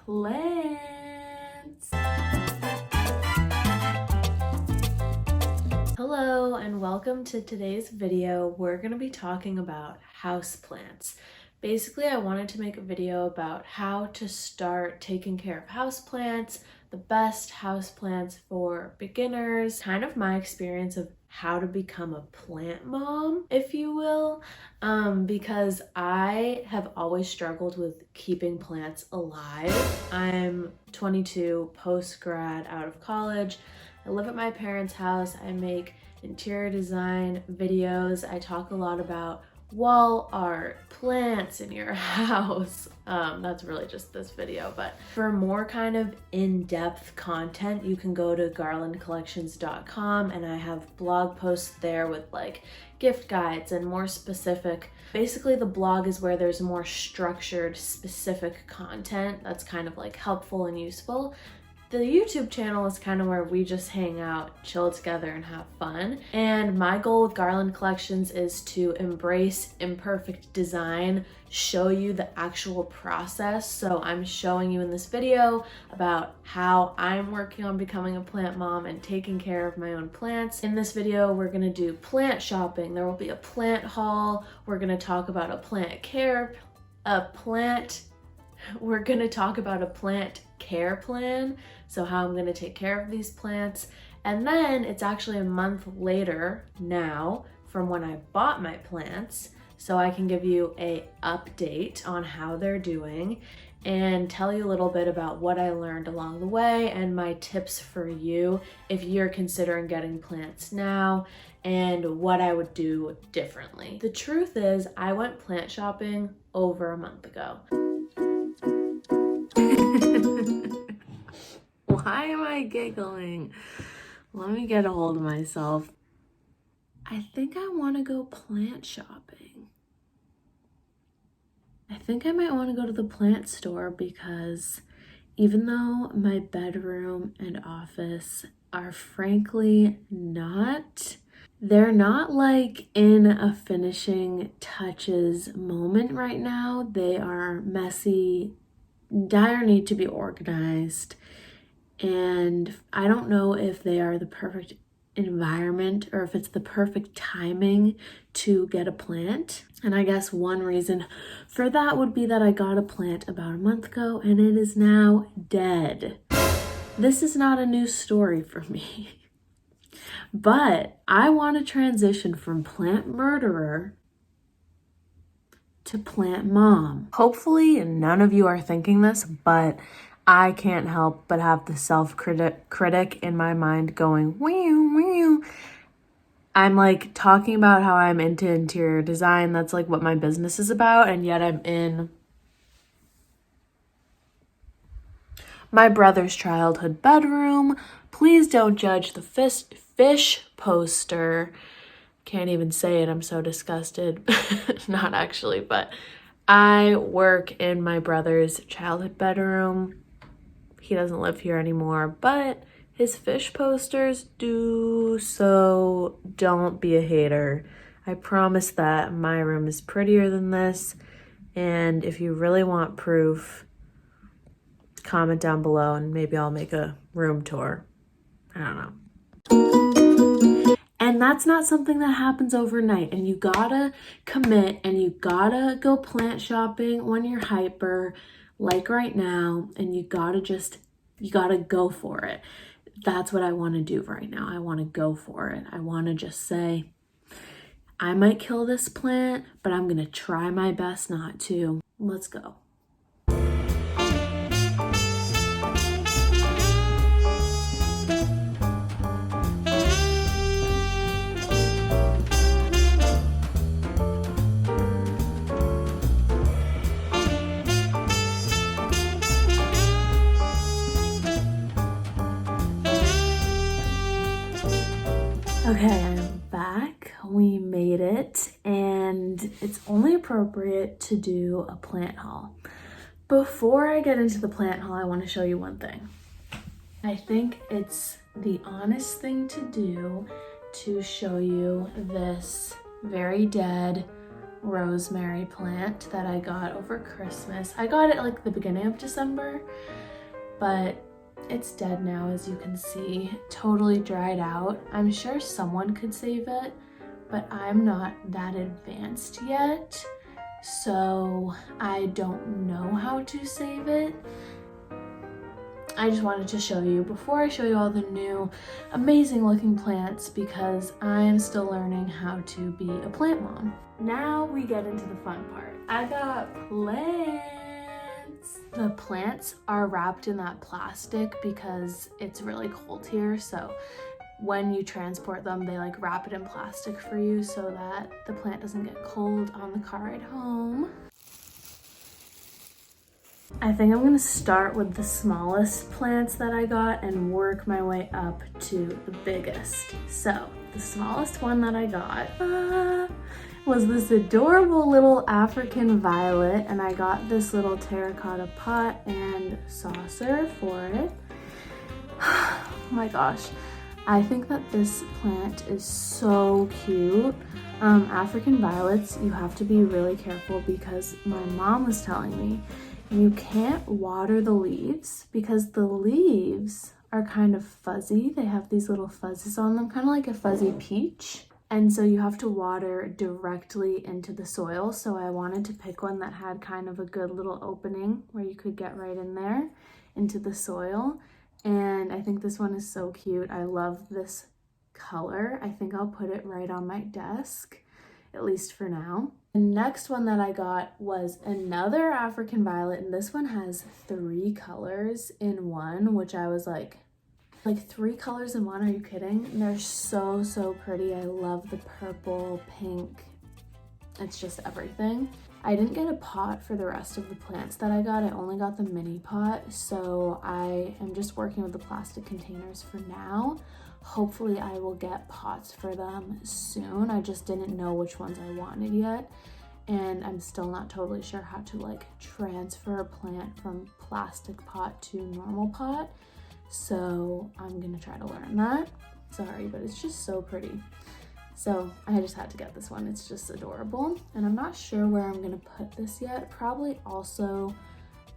plants. Hello and welcome to today's video. We're going to be talking about houseplants. Basically, I wanted to make a video about how to start taking care of houseplants, the best houseplants for beginners, kind of my experience of how to become a plant mom, if you will, because I have always struggled with keeping plants alive. I'm 22, post-grad, out of college. I live at my parents' house. I make interior design videos. I talk a lot about wall art, plants in your house. That's really just this video, but for more kind of in-depth content, you can go to garlandcollections.com, and I have blog posts there with like gift guides and more specific. Basically, the blog is where there's more structured, specific content that's kind of like helpful and useful. The YouTube channel is kind of where we just hang out, chill together, and have fun. And my goal with Garland Collections is to embrace imperfect design, show you the actual process. So I'm showing you in this video about how I'm working on becoming a plant mom and taking care of my own plants. In this video, we're gonna do plant shopping. There will be a plant haul. We're gonna talk about we're gonna talk about a plant care plan, so how I'm gonna take care of these plants. And then it's actually a month later now from when I bought my plants, so I can give you a update on how they're doing and tell you a little bit about what I learned along the way and my tips for you if you're considering getting plants now and what I would do differently. The truth is, I went plant shopping over a month ago. Why am I giggling? Let me get a hold of myself. I think I want to go plant shopping. I think I might want to go to the plant store because even though my bedroom and office are frankly they're not like in a finishing touches moment right now. They are messy, dire need to be organized, and I don't know if they are the perfect environment or if it's the perfect timing to get a plant. And I guess one reason for that would be that I got a plant about a month ago and it is now dead. This is not a new story for me, but I want to transition from plant murderer to plant mom. Hopefully none of you are thinking this, but I can't help but have the self-critic in my mind going, wee, wee. I'm like talking about how I'm into interior design. That's like what my business is about. And yet I'm in my brother's childhood bedroom. Please don't judge the fish poster. Can't even say it, I'm so disgusted. Not actually, but I work in my brother's childhood bedroom. He doesn't live here anymore, but his fish posters do, so don't be a hater. I promise that my room is prettier than this, and if you really want proof, comment down below and maybe I'll make a room tour. I don't know. And that's not something that happens overnight, and you gotta commit and you gotta go plant shopping when you're hyper, like right now, and you gotta go for it. That's what I want to do right now. I want to go for it. I want to just say, I might kill this plant, but I'm gonna try my best not to. Let's go. Okay, I'm back. We made it, and it's only appropriate to do a plant haul. Before I get into the plant haul, I want to show you one thing. I think it's the honest thing to do to show you this very dead rosemary plant that I got over Christmas. I got it like the beginning of December, but it's dead now, as you can see, totally dried out. I'm sure someone could save it, but I'm not that advanced yet, so I don't know how to save it. I just wanted to show you before I show you all the new amazing looking plants, because I am still learning how to be a plant mom. Now we get into the fun part. I got plants. The plants are wrapped in that plastic because it's really cold here, so when you transport them, they like wrap it in plastic for you so that the plant doesn't get cold on the car ride home. I think I'm gonna start with the smallest plants that I got and work my way up to the biggest. So the smallest one that I got was this adorable little African violet, and I got this little terracotta pot and saucer for it. Oh my gosh, I think that this plant is so cute. African violets, you have to be really careful because my mom was telling me you can't water the leaves because the leaves are kind of fuzzy. They have these little fuzzes on them, kind of like a fuzzy peach. And so you have to water directly into the soil. So I wanted to pick one that had kind of a good little opening where you could get right in there into the soil. And I think this one is so cute. I love this color. I think I'll put it right on my desk, at least for now. The next one that I got was another African violet, and this one has 3 colors in one, which I was like 3 colors in one, are you kidding? And they're so pretty. I love the purple, pink, it's just everything. I didn't get a pot for the rest of the plants that I got. I only got the mini pot, so I am just working with the plastic containers for now. Hopefully I will get pots for them soon. I just didn't know which ones I wanted yet, and I'm still not totally sure how to like transfer a plant from plastic pot to normal pot, so I'm gonna try to learn that. Sorry, but it's just so pretty. So I just had to get this one. It's just adorable, and I'm not sure where I'm gonna put this yet. Probably also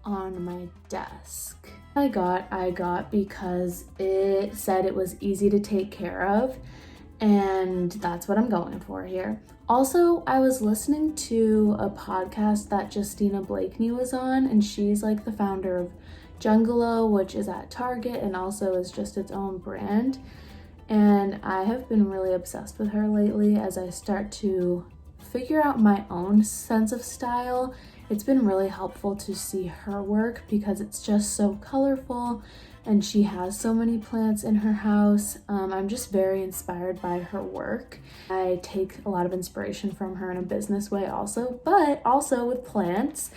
on my desk. I got because it said it was easy to take care of, and that's what I'm going for here. Also, I was listening to a podcast that Justina Blakeney was on, and she's like the founder of Jungalow, which is at Target and also is just its own brand. And I have been really obsessed with her lately as I start to figure out my own sense of style. It's been really helpful to see her work because it's just so colorful and she has so many plants in her house. I'm just very inspired by her work. I take a lot of inspiration from her in a business way also, but also with plants.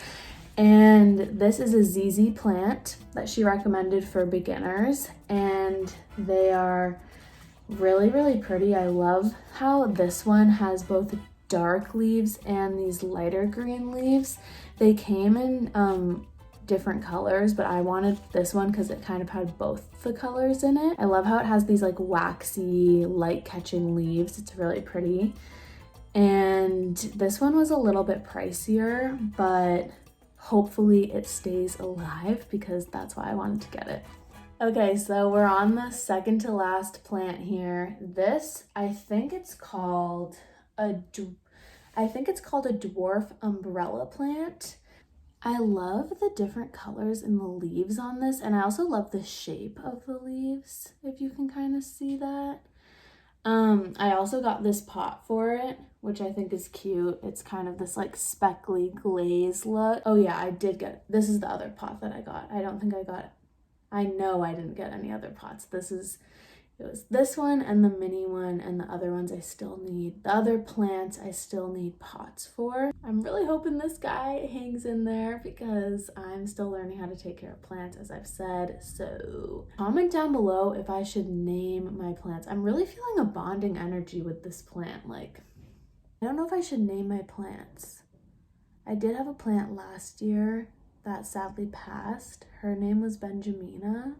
And this is a ZZ plant that she recommended for beginners, and they are really pretty. I love how this one has both dark leaves and these lighter green leaves. They came in different colors, but I wanted this one because it kind of had both the colors in it. I love how it has these like waxy, light catching leaves. It's really pretty. And this one was a little bit pricier, but hopefully it stays alive because that's why I wanted to get it. Okay, so we're on the second to last plant here. This, I think it's called a dwarf umbrella plant. I love the different colors in the leaves on this, and I also love the shape of the leaves, if you can kind of see that. I also got this pot for it, which I think is cute. It's kind of this like speckly glaze look. Oh yeah, this is the other pot that I got. I know I didn't get any other pots. It was this one and the mini one, and the other ones I still need. The other plants I still need pots for. I'm really hoping this guy hangs in there because I'm still learning how to take care of plants, as I've said. So comment down below if I should name my plants. I'm really feeling a bonding energy with this plant. Like, I don't know if I should name my plants. I did have a plant last year that sadly passed. Her name was Benjamina.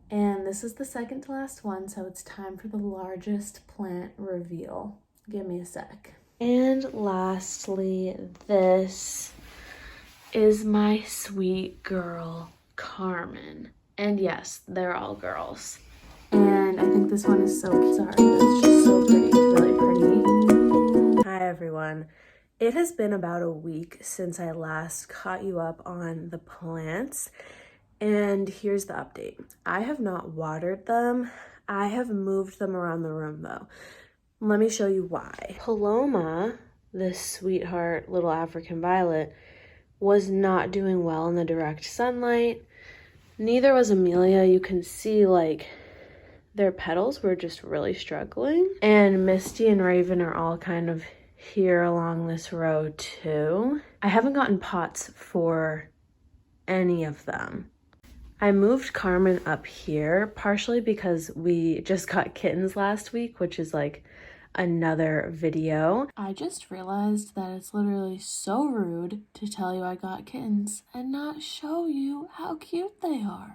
And this is the second to last one, so it's time for the largest plant reveal. Give me a sec. And lastly, this is my sweet girl, Carmen. And yes, they're all girls. And I think this one is so sorry, but it's just so pretty. It's really pretty. Hi everyone. It has been about a week since I last caught you up on the plants. And here's the update. I have not watered them. I have moved them around the room though. Let me show you why. Paloma, this sweetheart little African violet, was not doing well in the direct sunlight. Neither was Amelia. You can see like their petals were just really struggling. And Misty and Raven are all kind of here along this row too. I haven't gotten pots for any of them. I moved Carmen up here partially because we just got kittens last week, which is like another video. I just realized that it's literally so rude to tell you I got kittens and not show you how cute they are.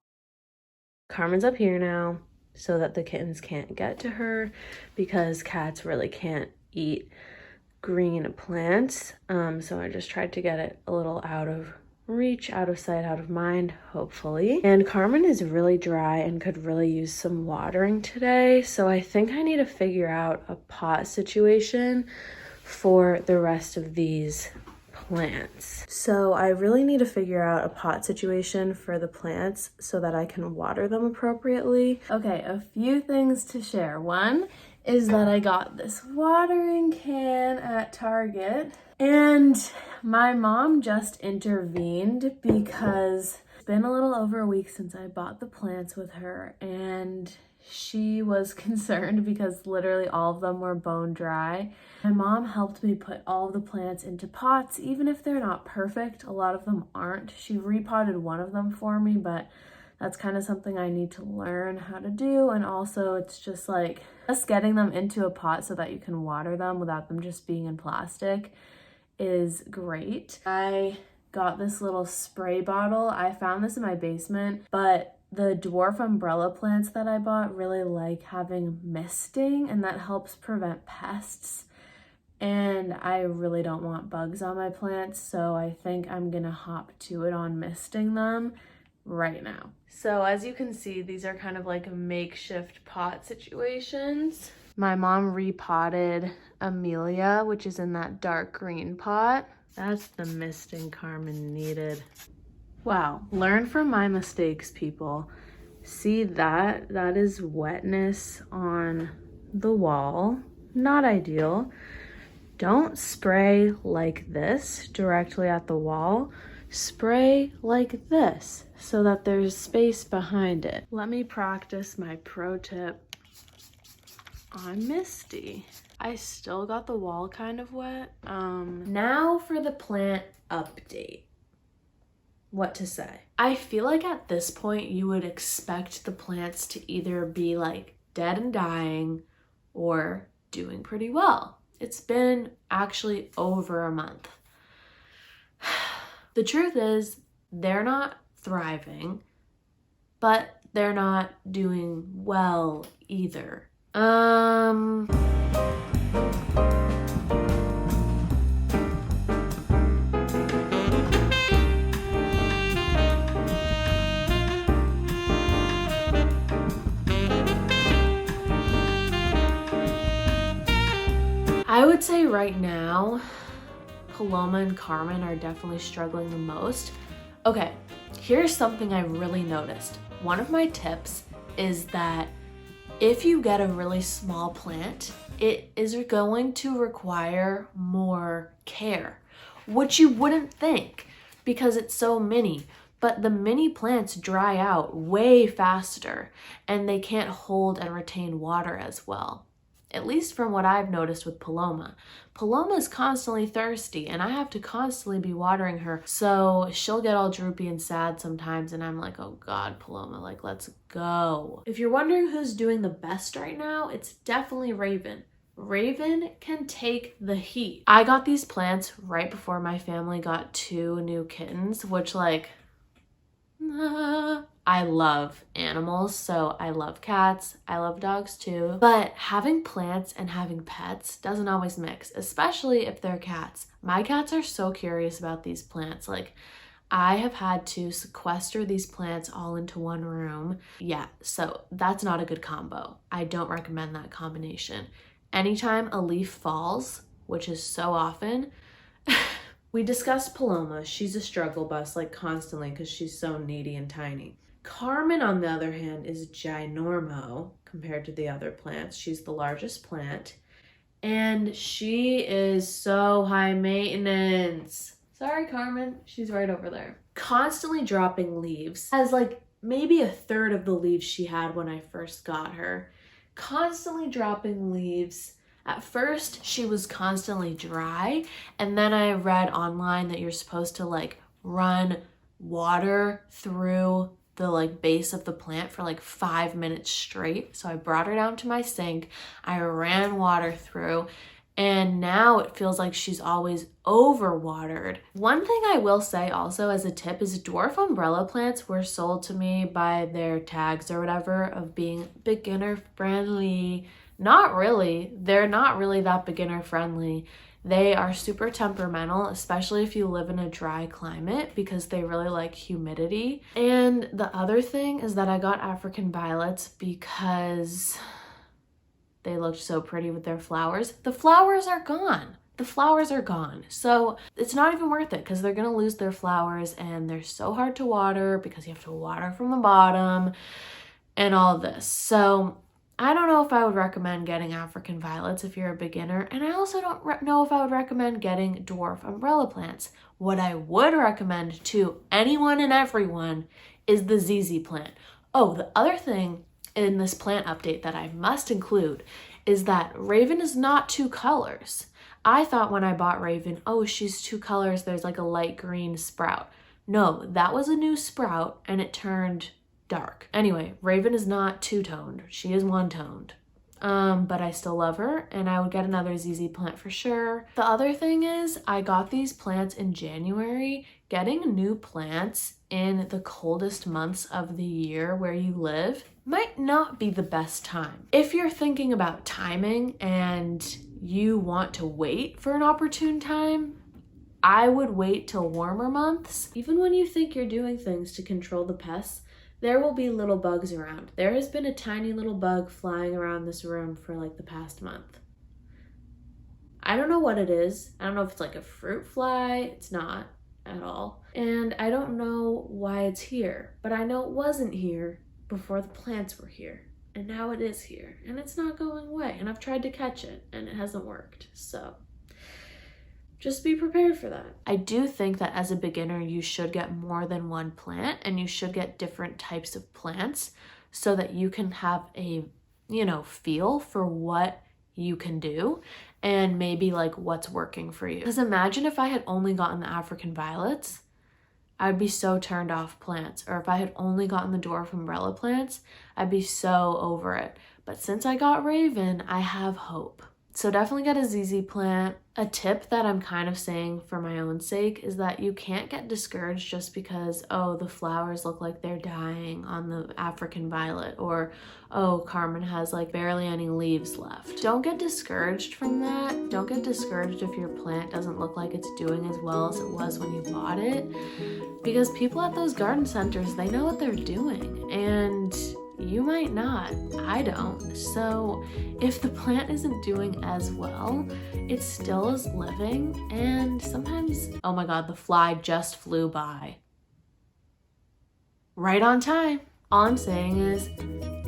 Carmen's up here now so that the kittens can't get to her because cats really can't eat green plants. So I just tried to get it a little out of reach, out of sight, out of mind, hopefully. And Carmen is really dry and could really use some watering today. So I think I need to figure out a pot situation for the rest of these plants. So I really need to figure out a pot situation for the plants so that I can water them appropriately. Okay, a few things to share. One is that I got this watering can at Target, and my mom just intervened because it's been a little over a week since I bought the plants with her, and she was concerned because literally all of them were bone dry. My mom helped me put all of the plants into pots, even if they're not perfect. A lot of them aren't. She repotted one of them for me, but that's kind of something I need to learn how to do. And also it's just like just getting them into a pot so that you can water them without them just being in plastic is great. I got this little spray bottle. I found this in my basement, but the dwarf umbrella plants that I bought really like having misting, and that helps prevent pests. And I really don't want bugs on my plants, so I think I'm gonna hop to it on misting them right now. So as you can see, these are kind of like makeshift pot situations. My mom repotted Amelia, which is in that dark green pot. That's the misting Carmen needed. Wow, learn from my mistakes, people. See that? That is wetness on the wall. Not ideal. Don't spray like this directly at the wall. Spray like this so that there's space behind it. Let me practice my pro tip on Misty. I still got the wall kind of wet. Now for the plant update. What to say? I feel like at this point you would expect the plants to either be like dead and dying or doing pretty well. It's been actually over a month. The truth is they're not thriving, but they're not doing well either. I would say right now, Paloma and Carmen are definitely struggling the most. Okay, here's something I really noticed. One of my tips is that if you get a really small plant, it is going to require more care, which you wouldn't think because it's so mini. But the mini plants dry out way faster and they can't hold and retain water as well. At least from what I've noticed with Paloma. Paloma is constantly thirsty and I have to constantly be watering her. So she'll get all droopy and sad sometimes and I'm like, oh God, Paloma, like let's go. If you're wondering who's doing the best right now, it's definitely Raven. Raven can take the heat. I got these plants right before my family got 2 new kittens, which like, I I love animals, so I love cats, I love dogs too. But having plants and having pets doesn't always mix, especially if they're cats. My cats are so curious about these plants. Like, I have had to sequester these plants all into one room. Yeah, so that's not a good combo. I don't recommend that combination. Anytime a leaf falls, which is so often, we discussed Paloma. She's a struggle bus, like constantly, because she's so needy and tiny. Carmen, on the other hand, is ginormo compared to the other plants. She's the largest plant, and she is so high maintenance. Sorry, Carmen, she's right over there. Constantly dropping leaves. Has like maybe a third of the leaves she had when I first got her. Constantly dropping leaves. At first, she was constantly dry, and then I read online that you're supposed to like run water through the like base of the plant for like 5 minutes straight. So I brought her down to my sink, I ran water through, and now it feels like she's always overwatered. One thing I will say also as a tip is dwarf umbrella plants were sold to me by their tags or whatever of being beginner friendly. Not really. They're not really that beginner friendly. They are super temperamental, especially if you live in a dry climate, because they really like humidity. And the other thing is that I got African violets because they looked so pretty with their flowers. The flowers are gone. The flowers are gone. So it's not even worth it because they're going to lose their flowers, and they're so hard to water because you have to water from the bottom and all this. So I don't know if I would recommend getting African violets if you're a beginner, and I also don't know if I would recommend getting dwarf umbrella plants. What I would recommend to anyone and everyone is the ZZ plant. Oh, the other thing in this plant update that I must include is that Raven is not 2 colors. I thought when I bought Raven, oh, she's 2 colors, there's like a light green sprout. No, that was a new sprout and it turned dark. Anyway, Raven is not 2-toned. She is 1-toned. But I still love her, and I would get another ZZ plant for sure. The other thing is I got these plants in January. Getting new plants in the coldest months of the year where you live might not be the best time. If you're thinking about timing and you want to wait for an opportune time, I would wait till warmer months. Even when you think you're doing things to control the pests, there will be little bugs around. There has been a tiny little bug flying around this room for like the past month. I don't know what it is. I don't know if it's like a fruit fly. It's not at all. And I don't know why it's here, but I know it wasn't here before the plants were here. And now it is here, and it's not going away. And I've tried to catch it, and it hasn't worked. So just be prepared for that. I do think that as a beginner, you should get more than one plant, and you should get different types of plants so that you can have a, feel for what you can do and maybe like what's working for you. Because imagine if I had only gotten the African violets, I'd be so turned off plants. Or if I had only gotten the dwarf umbrella plants, I'd be so over it. But since I got Raven, I have hope. So definitely get a ZZ plant. A tip that I'm kind of saying for my own sake is that you can't get discouraged just because, oh, the flowers look like they're dying on the African violet, or, oh, Carmen has like barely any leaves left. Don't get discouraged from that. Don't get discouraged if your plant doesn't look like it's doing as well as it was when you bought it, because people at those garden centers, they know what they're doing, and you might not. I don't. So if the plant isn't doing as well, it still is living, and sometimes, oh my God, the fly just flew by. Right on time. All I'm saying is,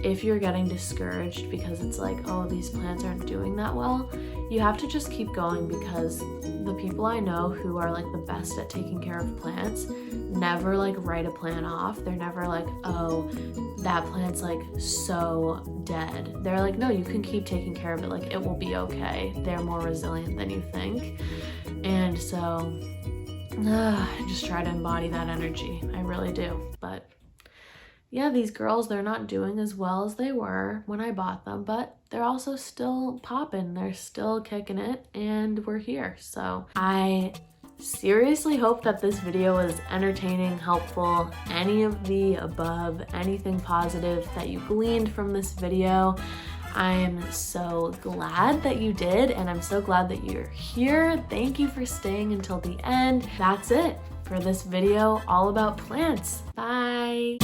if you're getting discouraged because it's like, oh, these plants aren't doing that well, you have to just keep going, because the people I know who are like the best at taking care of plants never like write a plant off. They're never like, oh, that plant's like so dead. They're like, no, you can keep taking care of it. Like, it will be okay. They're more resilient than you think. And so I just try to embody that energy. I really do. But yeah, these girls, they're not doing as well as they were when I bought them, but they're also still popping. They're still kicking it, and we're here. So I seriously hope that this video was entertaining, helpful, any of the above, anything positive that you gleaned from this video. I am so glad that you did, and I'm so glad that you're here. Thank you for staying until the end. That's it for this video all about plants. Bye.